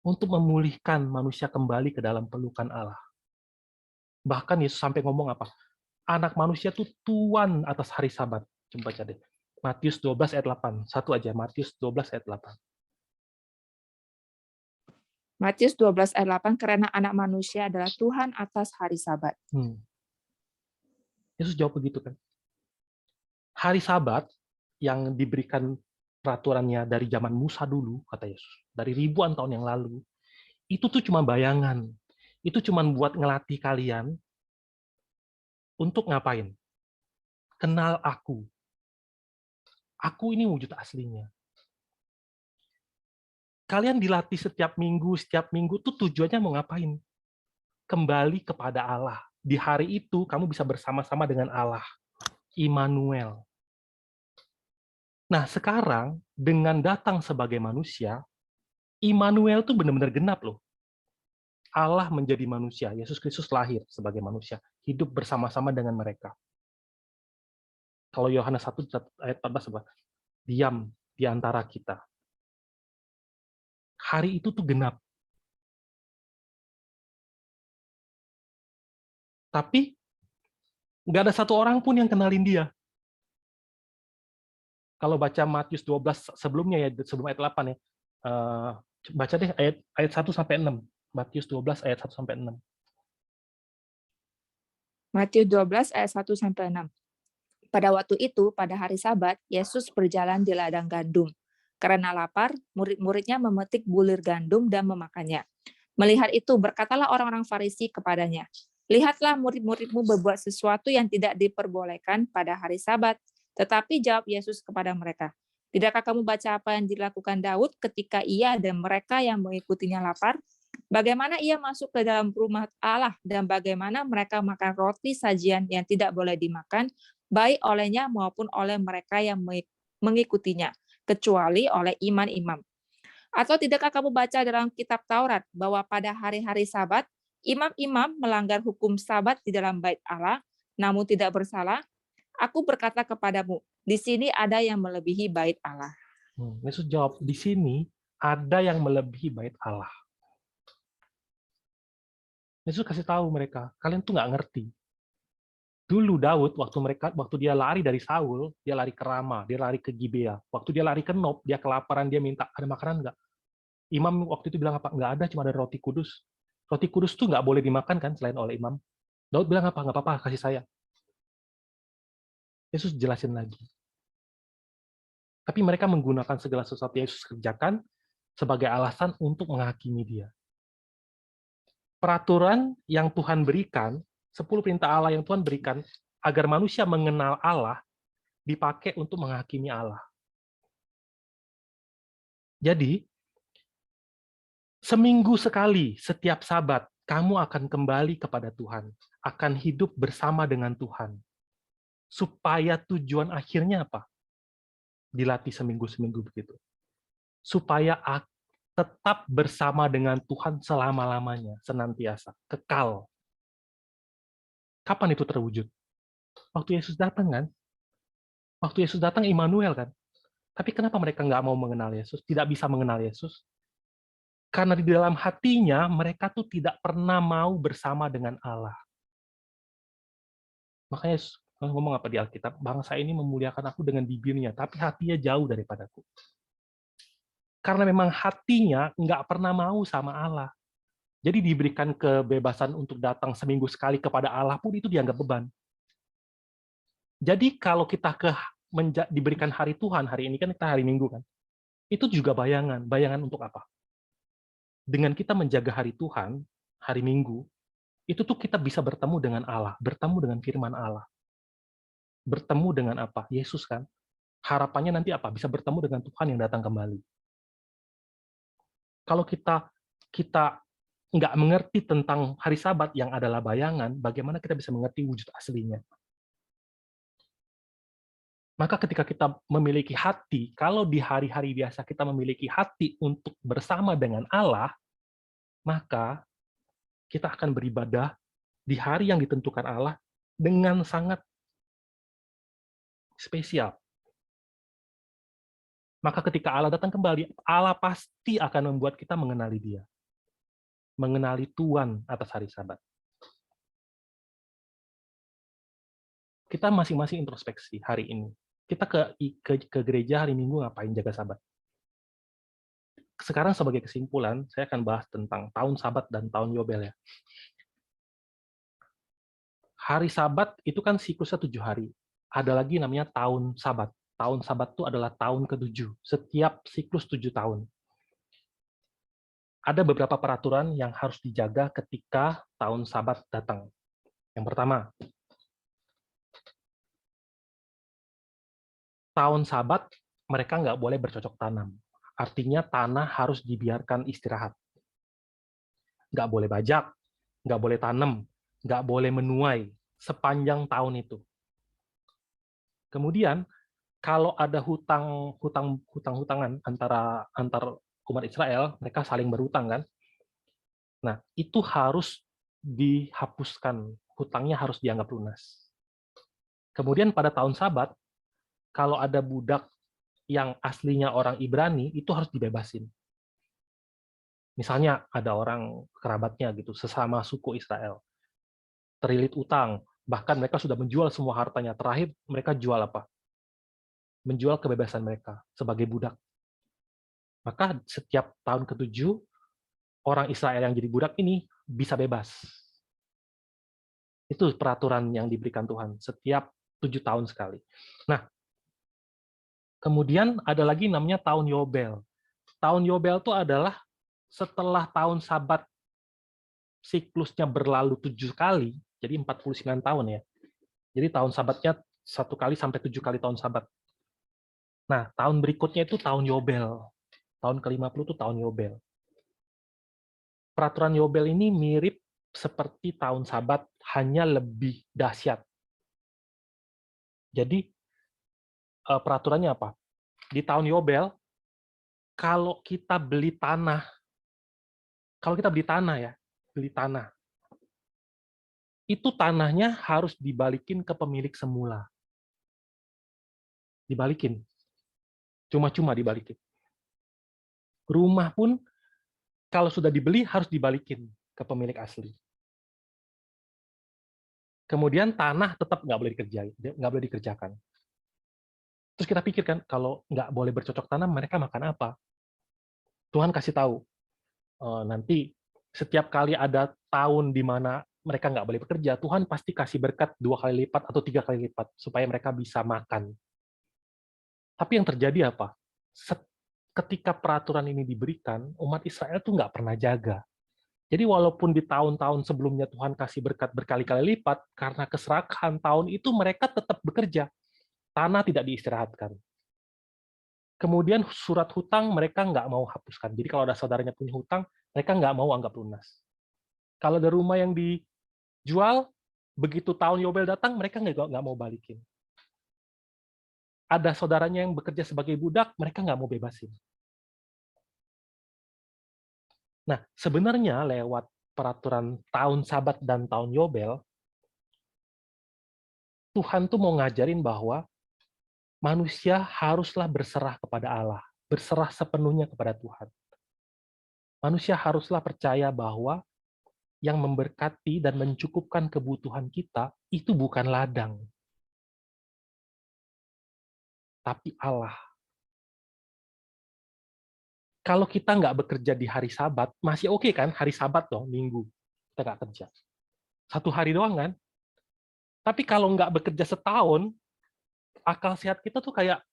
Untuk memulihkan manusia kembali ke dalam pelukan Allah. Bahkan Yesus sampai ngomong apa? Anak manusia itu tuan atas hari Sabat. Coba baca deh. Matius 12 ayat 8. Satu aja, Matius 12 ayat 8. Matius 12 ayat 8, karena anak manusia adalah Tuhan atas hari Sabat. Yesus jawab begitu kan. Hari Sabat yang diberikan peraturannya dari zaman Musa dulu, kata Yesus, dari ribuan tahun yang lalu, itu tuh cuma bayangan. Itu cuma buat ngelatih kalian untuk ngapain? Kenal aku. Aku ini wujud aslinya. Kalian dilatih setiap minggu tuh tujuannya mau ngapain? Kembali kepada Allah. Di hari itu kamu bisa bersama-sama dengan Allah. Immanuel. Nah, sekarang dengan datang sebagai manusia, Immanuel tuh benar-benar genap loh. Allah menjadi manusia, Yesus Kristus lahir sebagai manusia, hidup bersama-sama dengan mereka. Kalau Yohanes 1 ayat 14, diam di antara kita. Hari itu tuh genap. Tapi nggak ada satu orang pun yang kenalin dia. Kalau baca Matius 12 sebelumnya ya, sebelum ayat 8 ya, baca deh ayat 1 sampai 6. Matius 12 ayat 1 sampai 6. Matius 12 ayat 1 sampai 6. Pada waktu itu, pada hari Sabat, Yesus berjalan di ladang gandum. Karena lapar, murid-muridnya memetik bulir gandum dan memakannya. Melihat itu, berkatalah orang-orang Farisi kepadanya, "Lihatlah murid-muridmu berbuat sesuatu yang tidak diperbolehkan pada hari Sabat." Tetapi jawab Yesus kepada mereka, "Tidakkah kamu baca apa yang dilakukan Daud ketika ia dan mereka yang mengikutinya lapar? Bagaimana ia masuk ke dalam rumah Allah dan bagaimana mereka makan roti sajian yang tidak boleh dimakan, baik olehnya maupun oleh mereka yang mengikutinya, kecuali oleh imam-imam. Atau tidakkah kamu baca dalam kitab Taurat bahwa pada hari-hari Sabat, imam-imam melanggar hukum Sabat di dalam bait Allah, namun tidak bersalah? Aku berkata kepadamu, di sini ada yang melebihi bait Allah." Yesus jawab, di sini ada yang melebihi bait Allah. Yesus kasih tahu mereka, kalian tuh nggak ngerti. Dulu Daud, waktu dia lari dari Saul, dia lari ke Rama, dia lari ke Gibea. Waktu dia lari ke Nob, dia kelaparan, dia minta, ada makanan nggak? Imam waktu itu bilang apa? Nggak ada, cuma ada roti kudus. Roti kudus tuh nggak boleh dimakan kan selain oleh imam. Daud bilang apa? Nggak apa-apa, kasih saya. Yesus jelasin lagi. Tapi mereka menggunakan segala sesuatu yang Yesus kerjakan sebagai alasan untuk menghakimi dia. Peraturan yang Tuhan berikan, 10 perintah Allah yang Tuhan berikan, agar manusia mengenal Allah, dipakai untuk menghakimi Allah. Jadi, seminggu sekali, setiap Sabat, kamu akan kembali kepada Tuhan, akan hidup bersama dengan Tuhan. Supaya tujuan akhirnya apa? Dilatih seminggu-seminggu begitu. Supaya tetap bersama dengan Tuhan selama-lamanya, senantiasa, kekal. Kapan itu terwujud? Waktu Yesus datang kan? Waktu Yesus datang Immanuel kan? Tapi kenapa mereka nggak mau mengenal Yesus? Tidak bisa mengenal Yesus? Karena di dalam hatinya mereka tuh tidak pernah mau bersama dengan Allah. Makanya Yesus ngomong apa di Alkitab? Bangsa ini memuliakan aku dengan bibirnya, tapi hatinya jauh daripadaku. Karena memang hatinya nggak pernah mau sama Allah. Jadi diberikan kebebasan untuk datang seminggu sekali kepada Allah pun itu dianggap beban. Jadi kalau kita diberikan hari Tuhan, hari ini kan kita hari Minggu kan, itu juga bayangan. Bayangan untuk apa? Dengan kita menjaga hari Tuhan, hari Minggu, itu tuh kita bisa bertemu dengan Allah, bertemu dengan firman Allah. Bertemu dengan apa? Yesus kan. Harapannya nanti apa? Bisa bertemu dengan Tuhan yang datang kembali. Kalau kita nggak mengerti tentang hari Sabat yang adalah bayangan, bagaimana kita bisa mengerti wujud aslinya? Maka ketika kita memiliki hati, kalau di hari-hari biasa kita memiliki hati untuk bersama dengan Allah, maka kita akan beribadah di hari yang ditentukan Allah dengan sangat spesial. Maka ketika Allah datang kembali, Allah pasti akan membuat kita mengenali Dia. Mengenali Tuhan atas hari Sabat. Kita masing-masing introspeksi hari ini. Kita ke gereja hari Minggu ngapain jaga Sabat? Sekarang sebagai kesimpulan, saya akan bahas tentang tahun Sabat dan tahun Yobel ya. Hari Sabat itu kan siklusnya 7 hari. Ada lagi namanya tahun Sabat. Tahun Sabat itu adalah tahun ke-7. Setiap siklus 7 tahun. Ada beberapa peraturan yang harus dijaga ketika tahun Sabat datang. Yang pertama, tahun Sabat mereka nggak boleh bercocok tanam. Artinya tanah harus dibiarkan istirahat. Nggak boleh bajak, nggak boleh tanam, nggak boleh menuai sepanjang tahun itu. Kemudian kalau ada hutang-hutangan antar umat Israel, mereka saling berhutang kan. Nah, itu harus dihapuskan, hutangnya harus dianggap lunas. Kemudian pada tahun Sabat, kalau ada budak yang aslinya orang Ibrani, itu harus dibebasin. Misalnya ada orang kerabatnya gitu, sesama suku Israel, terlilit utang, bahkan mereka sudah menjual semua hartanya. Terakhir mereka jual apa? Menjual kebebasan mereka sebagai budak. Maka setiap tahun ke-7, orang Israel yang jadi budak ini bisa bebas. Itu peraturan yang diberikan Tuhan setiap 7 tahun sekali. Nah, kemudian ada lagi namanya tahun Yobel. Tahun Yobel itu adalah setelah tahun Sabat siklusnya berlalu 7 kali, jadi 49 tahun ya. Jadi tahun Sabatnya 1 kali sampai 7 kali tahun Sabat. Nah, tahun berikutnya itu tahun Yobel. Tahun ke-50 itu tahun Yobel. Peraturan Yobel ini mirip seperti tahun Sabat, hanya lebih dahsyat. Jadi, peraturannya apa? Di tahun Yobel, kalau kita beli tanah ya, beli tanah, itu tanahnya harus dibalikin ke pemilik semula. Dibalikin. Cuma-cuma dibalikin. Rumah pun, kalau sudah dibeli, harus dibalikin ke pemilik asli. Kemudian tanah tetap nggak boleh dikerjakan. Terus kita pikirkan, kalau nggak boleh bercocok tanam, mereka makan apa? Tuhan kasih tahu, nanti setiap kali ada tahun di mana mereka nggak boleh bekerja, Tuhan pasti kasih berkat 2 kali lipat atau 3 kali lipat, supaya mereka bisa makan. Tapi yang terjadi apa? Ketika peraturan ini diberikan, umat Israel tuh nggak pernah jaga. Jadi walaupun di tahun-tahun sebelumnya Tuhan kasih berkat berkali-kali lipat, karena keserakahan tahun itu mereka tetap bekerja. Tanah tidak diistirahatkan. Kemudian surat hutang mereka nggak mau hapuskan. Jadi kalau ada saudaranya punya hutang, mereka nggak mau anggap lunas. Kalau ada rumah yang dijual, begitu tahun Yobel datang, mereka nggak mau balikin. Ada saudaranya yang bekerja sebagai budak, mereka nggak mau bebasin. Nah, sebenarnya lewat peraturan tahun Sabat dan tahun Yobel, Tuhan tuh mau ngajarin bahwa manusia haruslah berserah kepada Allah, berserah sepenuhnya kepada Tuhan. Manusia haruslah percaya bahwa yang memberkati dan mencukupkan kebutuhan kita itu bukan ladang, tapi Allah. Kalau kita nggak bekerja di hari Sabat, masih oke kan? Hari Sabat dong, Minggu. Kita nggak kerja. 1 hari doang kan? Tapi kalau nggak bekerja setahun, akal sehat kita tuh kayak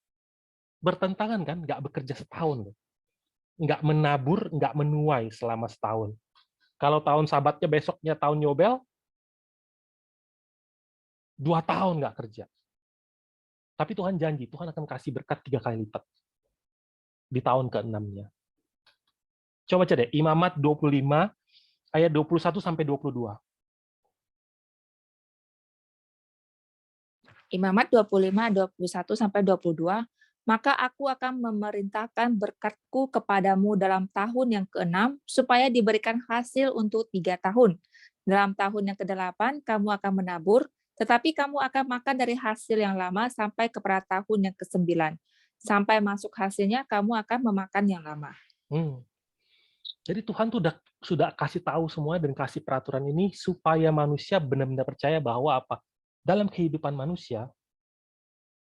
bertentangan kan? Nggak bekerja setahun. Nggak menabur, nggak menuai selama setahun. Kalau tahun Sabatnya besoknya tahun Yobel, 2 tahun nggak kerja. Tapi Tuhan janji, Tuhan akan kasih berkat 3 kali lipat di tahun ke-6-nya. Coba baca deh, Imamat 25, ayat 21 sampai 22. Imamat 25, 21 sampai 22. Maka aku akan memerintahkan berkatku kepadamu dalam tahun yang ke-6, supaya diberikan hasil untuk 3 tahun. Dalam tahun yang ke-8 kamu akan menabur, tetapi kamu akan makan dari hasil yang lama sampai kepada tahun yang ke-9. Sampai masuk hasilnya, kamu akan memakan yang lama. Hmm. Jadi Tuhan tuh sudah kasih tahu semua dan kasih peraturan ini supaya manusia benar-benar percaya bahwa apa? Dalam kehidupan manusia,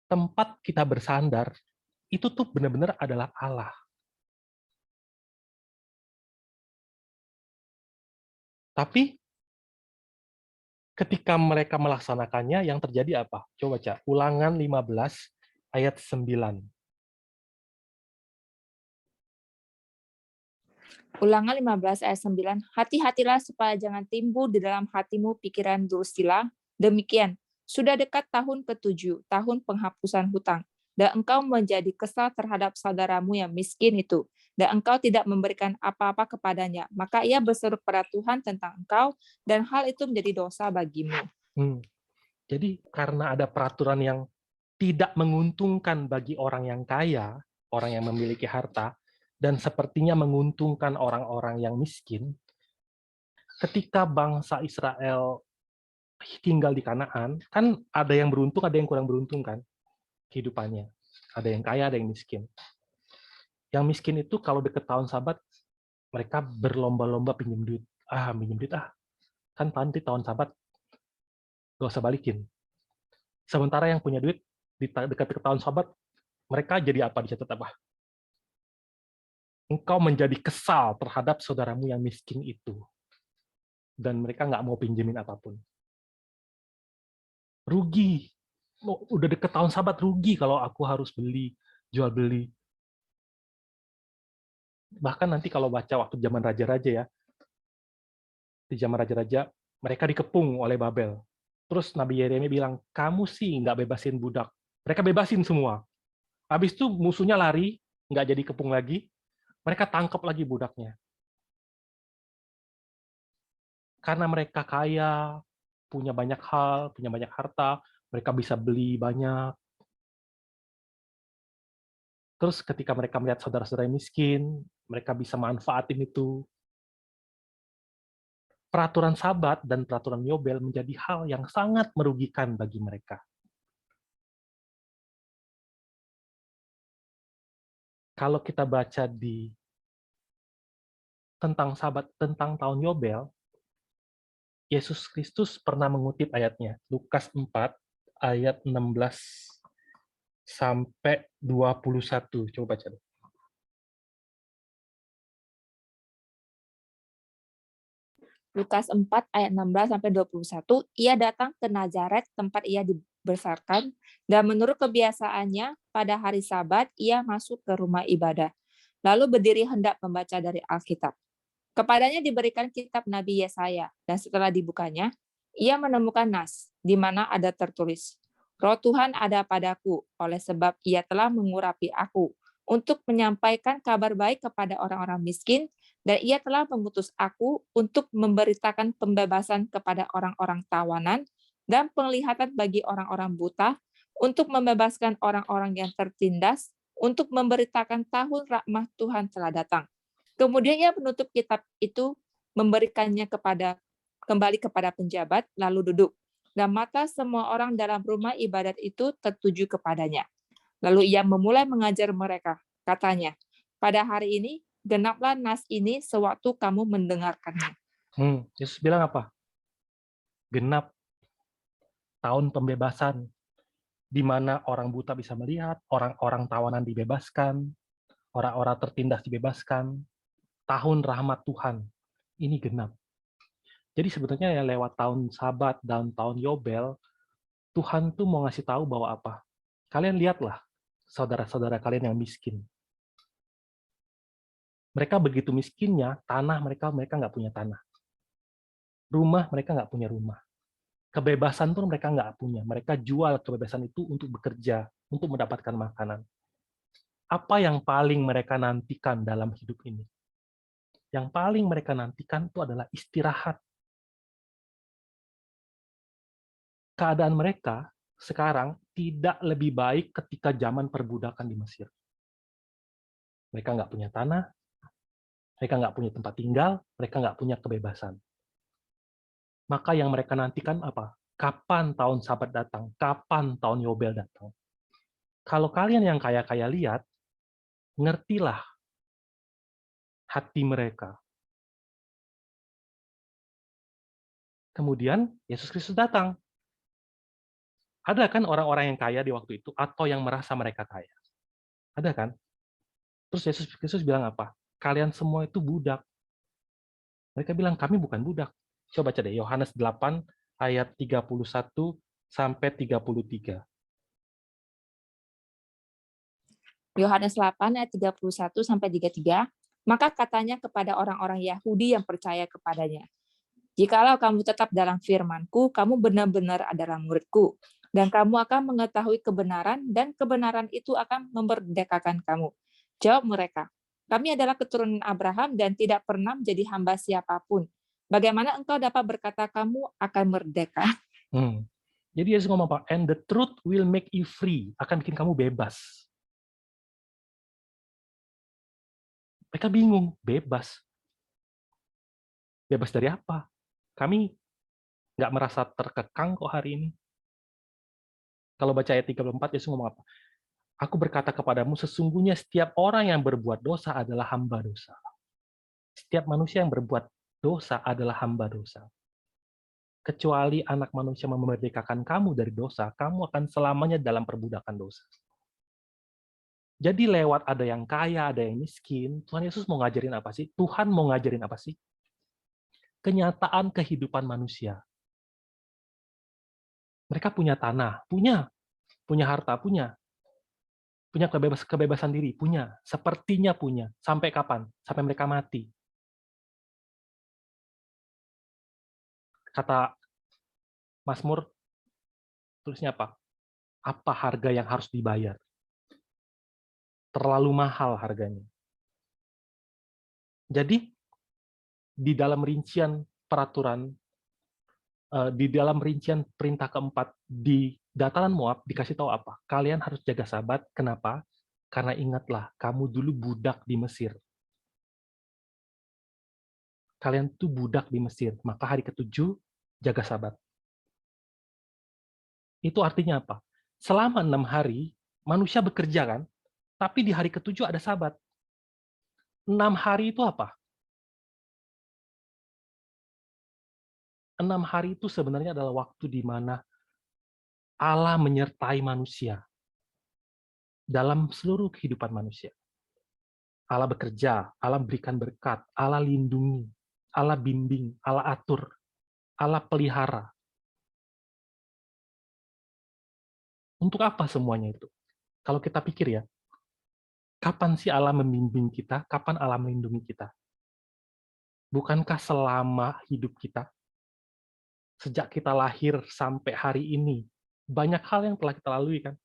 tempat kita bersandar itu tuh benar-benar adalah Allah. Tapi ketika mereka melaksanakannya, yang terjadi apa? Coba baca, Ulangan 15 ayat 9. Ulangan 15 ayat 9, hati-hatilah supaya jangan timbul di dalam hatimu pikiran dursila. Demikian, sudah dekat tahun ke-7, tahun penghapusan hutang, dan engkau menjadi kesal terhadap saudaramu yang miskin itu, dan engkau tidak memberikan apa-apa kepadanya. Maka ia berseru pada Tuhan tentang engkau, dan hal itu menjadi dosa bagimu. Jadi karena ada peraturan yang tidak menguntungkan bagi orang yang kaya, orang yang memiliki harta, dan sepertinya menguntungkan orang-orang yang miskin, ketika bangsa Israel tinggal di Kanaan, kan ada yang beruntung, ada yang kurang beruntung kan kehidupannya. Ada yang kaya, ada yang miskin. Yang miskin itu kalau deket tahun Sabat, mereka berlomba-lomba pinjam duit. Pinjam duit kan nanti tahun Sabat gak usah balikin. Sementara yang punya duit di dekat-dekat tahun Sabat, mereka jadi apa? Dicatat apa? Engkau menjadi kesal terhadap saudaramu yang miskin itu. Dan mereka nggak mau pinjemin apapun. Rugi. Udah deket tahun Sabat, rugi kalau aku harus jual beli. Bahkan nanti kalau baca waktu zaman raja-raja ya, di zaman raja-raja, mereka dikepung oleh Babel. Terus Nabi Yeremia bilang, kamu sih nggak bebasin budak. Mereka bebasin semua. Habis itu musuhnya lari, nggak jadi kepung lagi, mereka tangkap lagi budaknya. Karena mereka kaya, punya banyak hal, punya banyak harta, mereka bisa beli banyak. Terus ketika mereka melihat saudara-saudara miskin, mereka bisa manfaatin itu. Peraturan Sabat dan peraturan Yobel menjadi hal yang sangat merugikan bagi mereka. Kalau kita baca tentang Sabat, tentang tahun Yobel, Yesus Kristus pernah mengutip ayatnya, Lukas 4 ayat 16 sampai 21. Coba baca. Lukas 4 ayat 16 sampai 21, ia datang ke Nazaret tempat ia dibesarkan, dan menurut kebiasaannya pada hari Sabat ia masuk ke rumah ibadah. Lalu berdiri hendak membaca dari Alkitab. Kepadanya diberikan kitab Nabi Yesaya, dan setelah dibukanya, ia menemukan nas, di mana ada tertulis, Roh Tuhan ada padaku, oleh sebab ia telah mengurapi aku, untuk menyampaikan kabar baik kepada orang-orang miskin, dan ia telah mengutus aku untuk memberitakan pembebasan kepada orang-orang tawanan, dan penglihatan bagi orang-orang buta, untuk membebaskan orang-orang yang tertindas, untuk memberitakan tahun rahmat Tuhan telah datang. Kemudian ia menutup kitab itu, memberikannya kembali kepada penjabat, lalu duduk. Dan mata semua orang dalam rumah ibadat itu tertuju kepadanya. Lalu ia memulai mengajar mereka. Katanya, pada hari ini, genaplah nas ini sewaktu kamu mendengarkannya. Yesus bilang apa? Genap tahun pembebasan, di mana orang buta bisa melihat, orang-orang tawanan dibebaskan, orang-orang tertindas dibebaskan, tahun rahmat Tuhan. Ini genap. Jadi sebetulnya ya lewat tahun Sabat dan tahun Yobel, Tuhan tuh mau ngasih tahu bahwa apa? Kalian lihatlah saudara-saudara kalian yang miskin. Mereka begitu miskinnya, tanah mereka nggak punya tanah. Rumah mereka nggak punya rumah. Kebebasan pun mereka nggak punya. Mereka jual kebebasan itu untuk bekerja, untuk mendapatkan makanan. Apa yang paling mereka nantikan dalam hidup ini? Yang paling mereka nantikan itu adalah istirahat. Keadaan mereka sekarang tidak lebih baik ketika zaman perbudakan di Mesir. Mereka nggak punya tanah, mereka nggak punya tempat tinggal, mereka nggak punya kebebasan. Maka yang mereka nantikan apa? Kapan tahun Sabat datang? Kapan tahun Yobel datang? Kalau kalian yang kaya-kaya lihat, ngertilah hati mereka. Kemudian Yesus Kristus datang. Ada kan orang-orang yang kaya di waktu itu atau yang merasa mereka kaya? Ada kan? Terus Yesus Kristus bilang apa? Kalian semua itu budak. Mereka bilang, kami bukan budak. Coba baca deh, Yohanes 8 ayat 31 sampai 33. Yohanes 8 ayat 31 sampai 33. Maka katanya kepada orang-orang Yahudi yang percaya kepadanya, jikalau kamu tetap dalam firman-Ku, kamu benar-benar adalah murid-Ku, dan kamu akan mengetahui kebenaran, dan kebenaran itu akan memerdekakan kamu. Jawab mereka, kami adalah keturunan Abraham dan tidak pernah menjadi hamba siapapun. Bagaimana engkau dapat berkata kamu akan merdeka? Jadi Yesus ngomong apa? And the truth will make you free. Akan bikin kamu bebas. Mereka bingung, bebas. Bebas dari apa? Kami nggak merasa terkekang kok hari ini. Kalau baca ayat 34, Yesus ngomong apa? Aku berkata kepadamu, sesungguhnya setiap orang yang berbuat dosa adalah hamba dosa. Setiap manusia yang berbuat dosa adalah hamba dosa. Kecuali anak manusia memerdekakan kamu dari dosa, kamu akan selamanya dalam perbudakan dosa. Jadi lewat ada yang kaya, ada yang miskin, Tuhan Yesus mau ngajarin apa sih? Tuhan mau ngajarin apa sih? Kenyataan kehidupan manusia. Mereka punya tanah, punya harta, punya kebebasan diri, punya, sepertinya punya. Sampai kapan? Sampai mereka mati. Kata Mazmur, tulisnya apa? Apa harga yang harus dibayar? Terlalu mahal harganya. Jadi, di dalam rincian peraturan, di dalam rincian perintah keempat di dataran Moab, dikasih tahu apa? Kalian harus jaga Sabat. Kenapa? Karena ingatlah, kamu dulu budak di Mesir. Kalian tuh budak di Mesir. Maka hari ke-7, jaga Sabat. Itu artinya apa? Selama 6 hari, manusia bekerja kan? Tapi di hari ke-7 ada Sabat. 6 hari itu apa? 6 hari itu sebenarnya adalah waktu di mana Allah menyertai manusia dalam seluruh kehidupan manusia. Allah bekerja, Allah berikan berkat, Allah lindungi, Allah bimbing, Allah atur, Allah pelihara. Untuk apa semuanya itu? Kalau kita pikir ya, kapan sih Allah membimbing kita? Kapan Allah melindungi kita? Bukankah selama hidup kita, sejak kita lahir sampai hari ini, banyak hal yang telah kita lalui kan?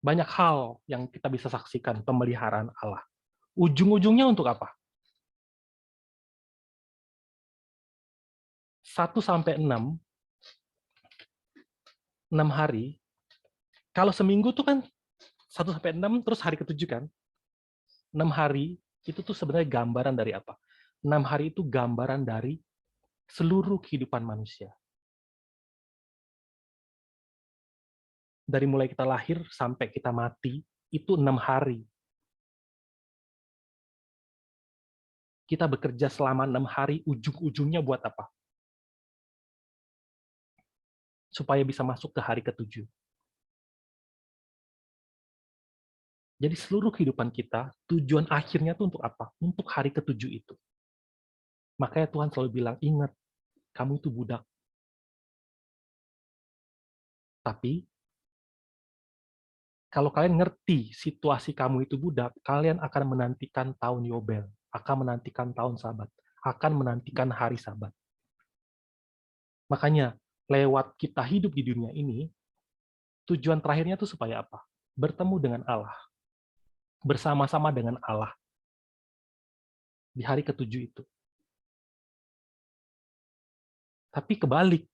Banyak hal yang kita bisa saksikan pemeliharaan Allah. Ujung-ujungnya untuk apa? 1 sampai 6, 6 hari. Kalau seminggu tuh kan 1 sampai 6, terus hari ke-7 kan? 6 hari itu tuh sebenarnya gambaran dari apa? 6 hari itu gambaran dari seluruh kehidupan manusia. Dari mulai kita lahir sampai kita mati, itu 6 hari. Kita bekerja selama 6 hari, ujung-ujungnya buat apa? Supaya bisa masuk ke hari ke-7. Jadi seluruh kehidupan kita, tujuan akhirnya itu untuk apa? Untuk hari ke-7 itu. Makanya Tuhan selalu bilang, ingat, kamu itu budak. Tapi, kalau kalian ngerti situasi kamu itu budak, kalian akan menantikan tahun Yobel, akan menantikan tahun Sabat, akan menantikan hari Sabat. Makanya, lewat kita hidup di dunia ini, tujuan terakhirnya itu supaya apa? Bertemu dengan Allah. Bersama-sama dengan Allah. Di hari ke-7 itu. Tapi kebalik.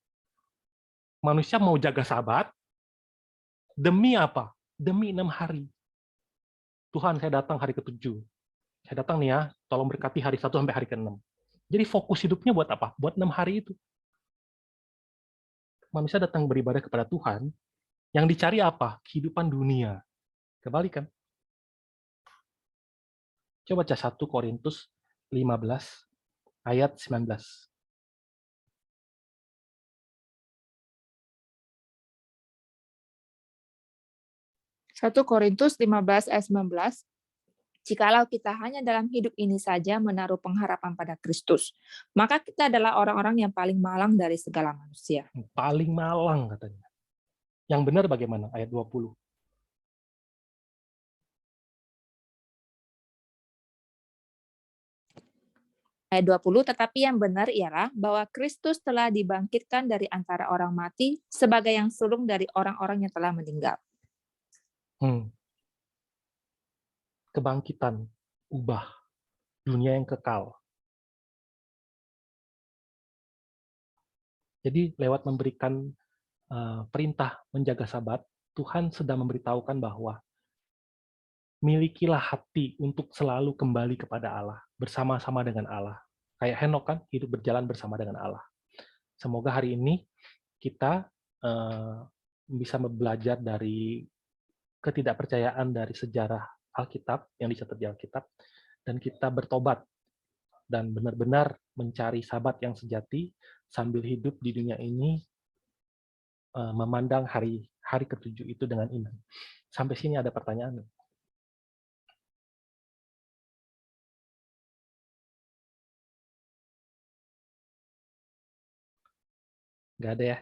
Manusia mau jaga Sabat, demi apa? Demi 6 hari. Tuhan, saya datang hari ke-7. Saya datang nih ya, tolong berkati hari 1 sampai hari ke-6. Jadi fokus hidupnya buat apa? Buat 6 hari itu. Manusia datang beribadah kepada Tuhan, yang dicari apa? Kehidupan dunia. Kebalik kan? Coba baca 1 Korintus 15 ayat 19. 1 Korintus 15 ayat 19. Jikalau kita hanya dalam hidup ini saja menaruh pengharapan pada Kristus, maka kita adalah orang-orang yang paling malang dari segala manusia. Paling malang katanya. Yang benar bagaimana? Ayat 20. Ayat 20, tetapi yang benar ialah bahwa Kristus telah dibangkitkan dari antara orang mati sebagai yang sulung dari orang-orang yang telah meninggal. Kebangkitan, ubah, dunia yang kekal. Jadi lewat memberikan perintah menjaga Sabat, Tuhan sedang memberitahukan bahwa milikilah hati untuk selalu kembali kepada Allah, bersama-sama dengan Allah. Kayak Henok kan, hidup berjalan bersama dengan Allah. Semoga hari ini kita bisa belajar dari ketidakpercayaan dari sejarah Alkitab, yang dicatat di Alkitab, dan kita bertobat dan benar-benar mencari Sabat yang sejati sambil hidup di dunia ini, memandang hari ketujuh itu dengan iman. Sampai sini ada pertanyaan? Nggak ada ya?